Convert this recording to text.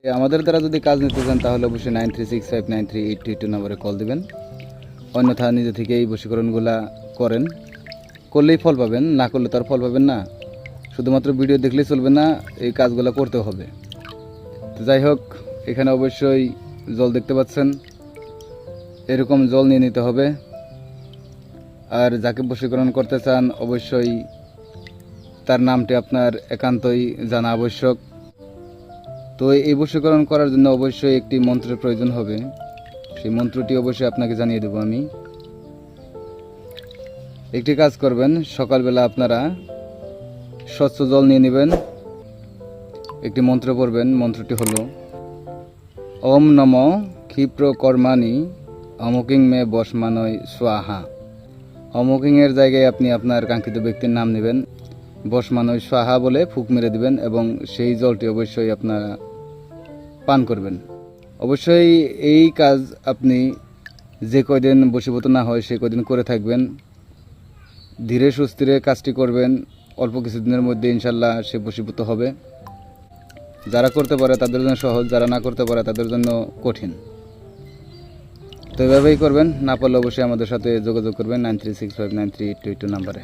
আমাদের দ্বারা যদি কাজ নিতে চান তাহলে অবশ্যই 9365938282 নম্বরে কল দিবেন। অন্যথা নিজে থেকে এই বশীকরণগুলা করেন, করলেই ফল পাবেন, না করলে তো আর ফল পাবেন না। শুধুমাত্র ভিডিও দেখলেই চলবে না, এই কাজগুলো করতে হবে। তো যাই হোক, এখানে অবশ্যই জল দেখতে পাচ্ছেন, এরকম জল নিয়ে নিতে হবে। আর যাকে বশীকরণ করতে চান অবশ্যই তার নামটি আপনার একান্তই জানা আবশ্যক। তো এই বশীকরণ করার জন্য অবশ্যই একটি মন্ত্রের প্রয়োজন হবে, সেই মন্ত্রটি অবশ্যই আপনাকে জানিয়ে দেব আমি। একটি কাজ করবেন, সকালবেলা আপনারা স্বচ্ছ জল নিয়ে নেবেন, একটি মন্ত্র পড়বেন। মন্ত্রটি হলো ওম নম ক্ষিপ্র কর্মাণি অমুকিং মে বসমানয় স্বাহা। অমুকিংয়ের জায়গায় আপনি আপনার কাঙ্ক্ষিত ব্যক্তির নাম নেবেন, বসমানয় স্বাহা বলে ফুঁক মেরে দিবেন এবং সেই জলটি অবশ্যই আপনারা পান করবেন। অবশ্যই এই কাজ আপনি যে কয়দিন বশীভূত না হয় সেই কয়দিন করে থাকবেন, ধীরে সুস্থিরে কাজটি করবেন। অল্প কিছুদিনের মধ্যে ইনশাল্লাহ সে বশীভূত হবে। যারা করতে পারে তাদের জন্য সহজ, যারা না করতে পারে তাদের জন্য কঠিন। তো এভাবেই করবেন, না পারলে অবশ্যই আমাদের সাথে যোগাযোগ করবেন 9365938282 নাম্বারে।